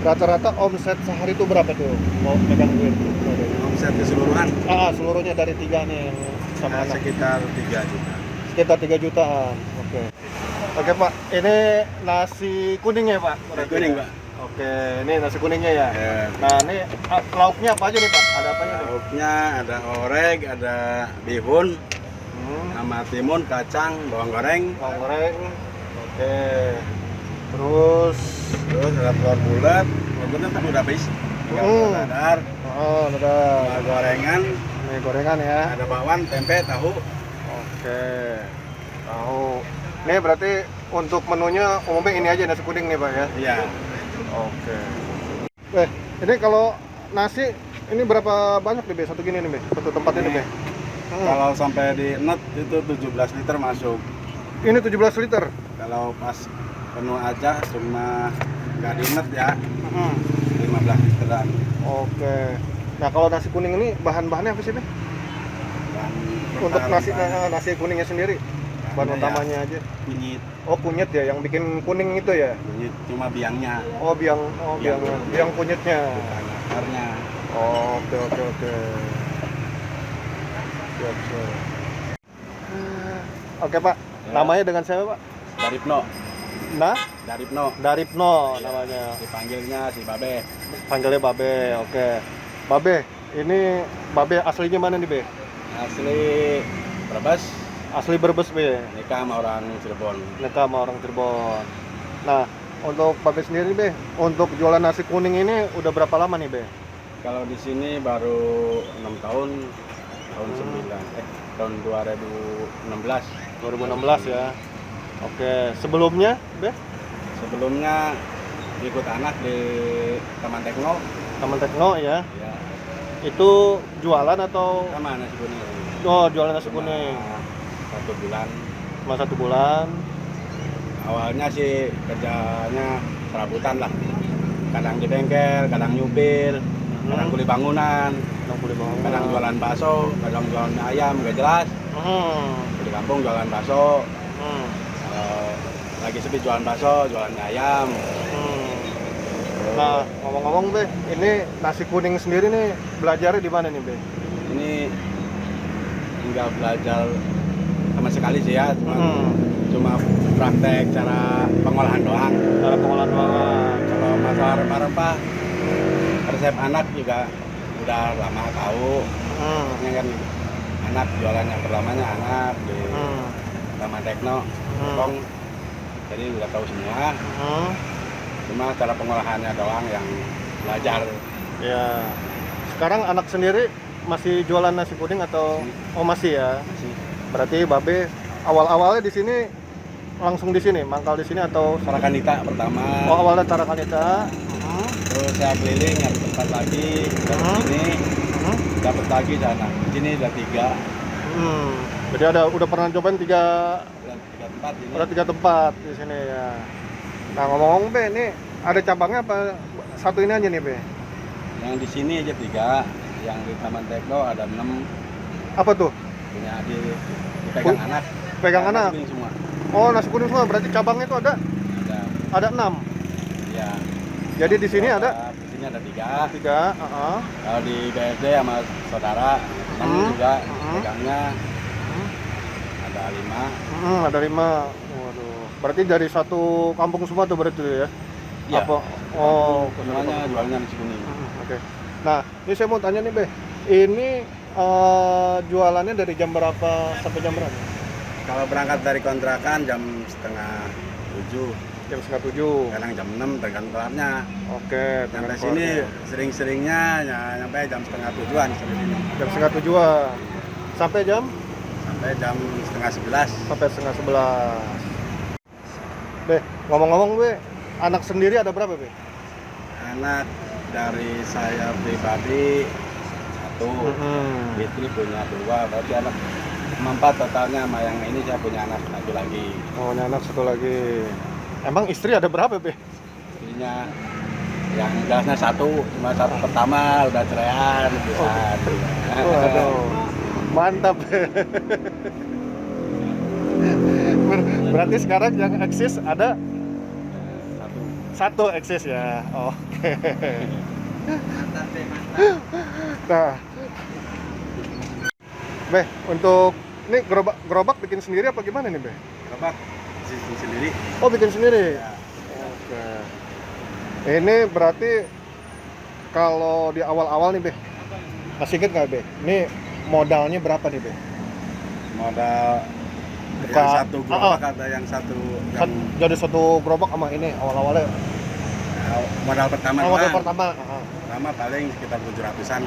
Rata-rata omset sehari itu berapa tuh mau megang duit? Omset keseluruhan Seluruhnya dari tiga nih yang sama anak. sekitar 3 juta. Sekitar 3 jutaan. Oke. Oke Pak, ini nasi kuning ya Pak? Nasi kuning, Pak. Oke, ini nasi kuningnya ya. Ya. Nah ini lauknya apa aja nih Pak? Ada apa aja nih? Lauknya ada orek, ada bihun, Hmm, sama timun, kacang, bawang goreng, bawang goreng. Oke. Terus, terus ada telur bulat. Telur bulat kan udah habis. Tinggal telur dadar, ada sama gorengan, mie gorengan ya. ada bakwan, tempe, tahu. Oke. Tahu. Ini berarti untuk menunya umumnya ini aja nasi kuning nih Pak ya. Iya. Oke. Ini kalau nasi ini berapa banyak nih Be? Satu gini nih Be? Satu tempat ini Be? Kalau sampai di net itu 17 liter masuk. Ini 17 liter. Kalau pas penuh aja cuma nggak di net ya, Hmm. 15 literan. Oke. Nah kalau nasi kuning ini bahan-bahannya apa sih Be? Dan Untuk nasi pertaruhan nasi kuningnya sendiri? Bahan bahannya utamanya aja. kunyit, Oh kunyit ya, yang bikin kuning itu ya? kunyit cuma biangnya, Oh biang, Biang. biang kunyitnya. bukan akarnya. Oh, oke. Siap, siap. Oke Pak, Ya. namanya dengan siapa Pak? Daripno, Nah, Daripno, Daripno namanya. dipanggilnya si Babe. Panggilnya Babe, oke. Babe, ini Babe aslinya mana nih Be? Asli Brebes, Asli Brebes Be, nikah sama orang Cirebon. nikah sama orang Cirebon. Nah, untuk Babe sendiri Be, untuk jualan nasi kuning ini udah berapa lama nih Be? Kalau di sini baru 6 tahun, tahun 2016. 2016 ya. Oke, sebelumnya Be? Sebelumnya ikut anak di Taman Tekno, Taman Tekno ya. ya Itu jualan atau sama nasi kuning. jualan nasi kuning? 1 bulan. Cuma 1 bulan. Awalnya sih kerjanya serabutan lah. Kadang di bengkel, kadang nyupir, kadang kuli bangunan, kadang jualan bakso, kadang jualan ayam, gak jelas. Di kampung jualan bakso, kalau lagi sepi jualan bakso, jualan ayam. Nah, ngomong-ngomong Be, ini nasi kuning sendiri nih belajarnya di mana nih Be? Ini nggak belajar sama sekali sih ya, cuma praktek cara pengolahan doang. Cara pengolahan doang. Kalau masalah rempah-rempah, resep anak juga udah lama tahu. Ini kan anak jualan yang pertamanya anak di Taman Tekno, Hongkong. Jadi udah tahu semua. Cuma cara pengolahannya doang yang belajar. Ya. Sekarang anak sendiri masih jualan nasi kuning atau masih ya? Masih Berarti Babe awal-awalnya di sini langsung di sini, mangkal di sini atau Tarakanita pertama. awalnya Tarakanita. Terus saya keliling nyari tempat lagi, dapat sini, dapat lagi sana. Di sini udah 3. Jadi udah pernah cobain tiga Tempat ini. Udah 3 tempat di sini ya. Nah ngomong-ngomong Be, ini ada cabangnya apa satu ini aja nih Be? Yang di sini aja 3, yang di Taman Tekno ada 6. Apa tuh? Punya dipegang anak. Pegang Nasi anak? kuning semua. Oh nasi kuning semua, berarti cabangnya itu Ada. ada 6. Ya. Jadi di sini ada Di sini ada 3. 3. Kalau di BSD sama saudara 6 juga pegangnya. Ada 5. Ada 5. Waduh. Berarti dari satu kampung semua tuh berarti ya? Iya. Apa? Oh, Semuanya jualnya nasi kuning. Oke. Nah, ini saya mau tanya nih Be. Ini jualannya dari jam berapa sampai jam berapa? Kalau berangkat dari kontrakan jam setengah 7, Jam setengah 7. kadang jam 6 tergantung kelarnya. Oke. Sampai sini sering-seringnya ya, nyampe jam setengah 7-an sampai sini. Jam setengah 7-an. Sampai jam? Sampai jam setengah 11. Sampai setengah 11. Be, ngomong-ngomong Be, anak sendiri ada berapa Be? Anak dari saya pribadi 1, istri punya 2, berarti anak 4 totalnya. Sama yang ini saya punya anak 1 lagi. Oh, anak 1 lagi. Emang istri ada berapa Be? Istrinya yang jelasnya 1, cuma 1 pertama udah ceraian bisa. Waduh, mantap. Berarti sekarang yang eksis ada Satu eksis ya. Oke. Mantap deh, mantap. Nah, Beh, untuk ini gerobak bikin sendiri apa gimana nih, Beh? Gerobak bikin sendiri. Oh, bikin sendiri. Ya. Oke. Ini berarti kalau di awal-awal nih, Beh, masih inget nggak, Beh? Ini modalnya berapa nih, Beh? Modal Buka, yang satu gerobak ada yang satu yang jadi satu gerobak sama ini awal-awalnya. modal pertama Modal doang. pertama. Pertama paling sekitar 700-an.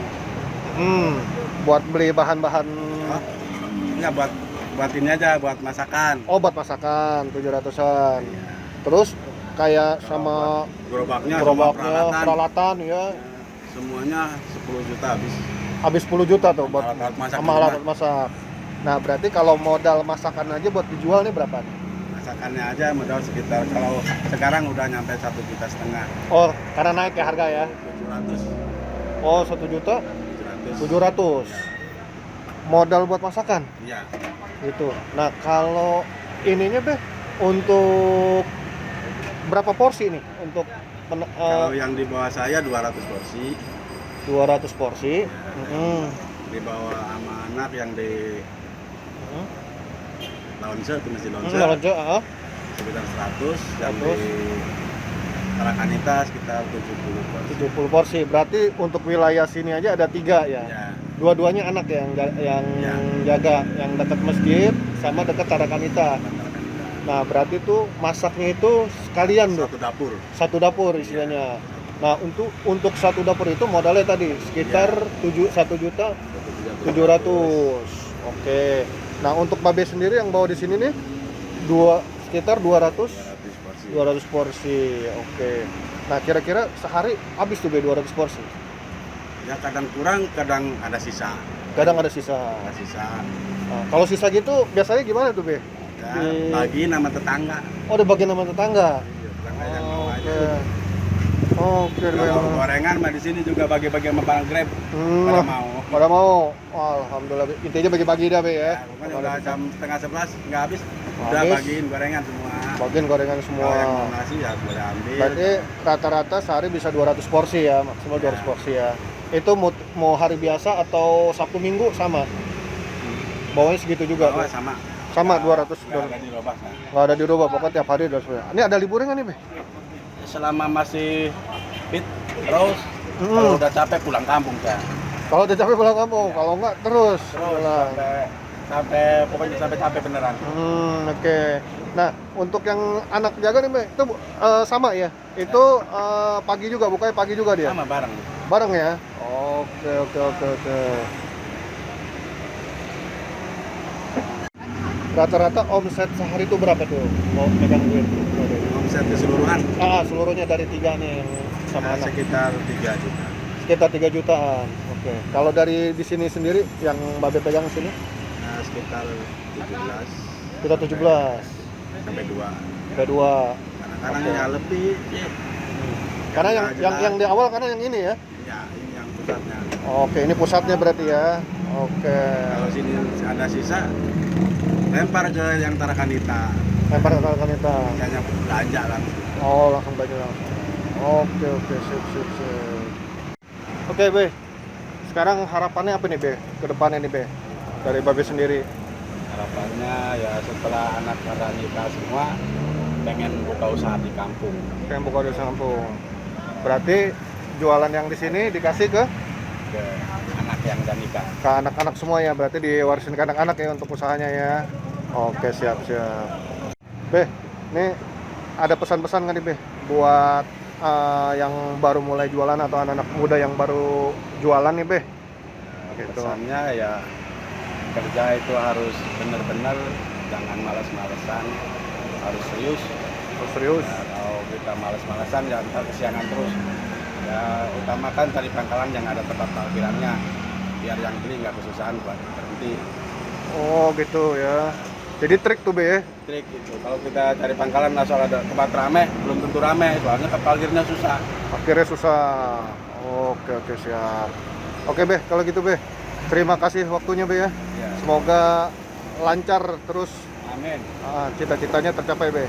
Buat beli bahan-bahan. Oh, enggak buat ini aja, buat masakan. Oh, buat masakan 700-an. Iya. Terus kayak Kalau sama buat gerobaknya sama peralatan ya. Semuanya 10 juta habis. Habis 10 juta tuh buat Alat-alat masak sama di alat rumah. masak. Nah, berarti kalau modal masakan aja buat dijual nih berapa nih? Masakannya aja modal sekitar, kalau sekarang udah nyampe 1,5 juta. Oh, karena naik ya harga ya. 700. Oh, 1 juta 700. 700. Modal buat masakan Iya. gitu. Nah, kalau ininya, Beh, untuk berapa porsi nih? Untuk Kalau yang di bawah saya 200 porsi. 200 porsi. Di bawah sama anak yang di Launce itu masih Launce. Lonjo, Sekitar 100, yang 100. di Tarakanita sekitar 70 porsi. 70 porsi. Berarti untuk wilayah sini aja ada 3 ya. Ya. Dua-duanya anak yang Ya. jaga, yang dekat masjid sama dekat Tarakanita. Tarakanita. Nah, berarti tuh masaknya itu sekalian tuh. Satu dapur. Satu dapur istilahnya. Nah, untuk satu dapur itu modalnya tadi sekitar 1.700.000. Oke. Nah, untuk Babe sendiri yang bawa di sini nih sekitar 200 porsi. 200 porsi. Oke. Nah, kira-kira sehari habis tuh Be 200 porsi. Ya kadang kurang, kadang ada sisa. Kadang ada sisa. Ada sisa. Nah, kalau sisa gitu biasanya gimana tuh, Be? Ya, bagi nama tetangga. Oh, ada bagian sama tetangga. Tetangga yang mau aja. Oke, Kalau gorengan mah di sini juga bagi-bagi sama Bang Grab. Pada mau. Pada mau. Alhamdulillah. Intinya bagi-bagi dah, Be ya. Ya, pokoknya udah jam setengah 11 nggak habis. Udah Habis. bagiin gorengan semua. Bagian gorengan semua. Kalau yang mau nasi ya boleh ambil. Berarti rata-rata sehari bisa 200 porsi ya, maksimal 200 porsi ya. Itu mau hari biasa atau Sabtu Minggu sama? Bawanya segitu juga. Oh, Be? sama. Sama 200. Nggak ada di robak. Nah. Nggak ada dirubah, pokoknya tiap hari udah sebenarnya. Ini ada liburnya nggak nih, Be? Selama masih fit terus, kalau udah capek pulang kampung ya. Kalau udah capek pulang kampung, kalau nggak terus. Terus pulang. sampai pokoknya sampai capek beneran. Oke. Nah, untuk yang anak jaga nih, Be, itu sama ya? Itu pagi juga, bukanya pagi juga dia? Sama bareng. Bareng ya? Oke. Rata-rata omset sehari itu berapa tuh? Mau megang duit? Omset keseluruhan Seluruhnya dari 3 nih yang sama anak. sekitar 3 juta. Sekitar 3 jutaan. Oke. Kalau dari di sini sendiri yang Babe pegang sini? Nah, sekitar 17 Kita 17 sampai 2. sampai 2. Kadang-kadang Oke. ya lebih. Ya. Karena yang di awal karena yang ini ya. Ya, ini yang pusatnya. Oke, ini pusatnya berarti ya. Oke. Kalau sini ada sisa, lempar ke yang Tarakanita. Lempar ke Tarakanita. Hanya belanja langsung. Oh, langsung belanja langsung. Oke, sip. Oke, Be. Sekarang harapannya apa nih, Be? Ke depannya nih, Be. Dari Babe sendiri. Harapannya ya setelah anak pada nikah semua pengen buka usaha di kampung. Pengen buka di kampung. Berarti jualan yang di sini dikasih ke Anak yang udah nikah. anak-anak semua ya. Berarti diwarisin ke anak-anak ya untuk usahanya ya. Oke, siap. Be, ini ada pesan-pesan nggak nih, Be? Buat yang baru mulai jualan atau anak-anak muda yang baru jualan nih, Be? Gitu. Pesannya ya kerja itu harus benar-benar, jangan malas-malesan, harus serius. Serius. Ya, kalau kita malas-malesan ya ntar kesiangan terus. Ya utamakan cari pangkalan yang ada tempat parkirannya, biar yang beli nggak kesusahan buat berhenti. Oh gitu ya. Jadi trik tuh, Be ya. Trik itu. Kalau kita cari pangkalan asal ada tempat rame, belum tentu rame, soalnya parkirnya susah. Akhirnya susah. Oke, siap. Oke, Be, kalau gitu, Be. Terima kasih waktunya, Be ya. Ya. Semoga lancar terus. Amin. Cita-citanya tercapai, Be.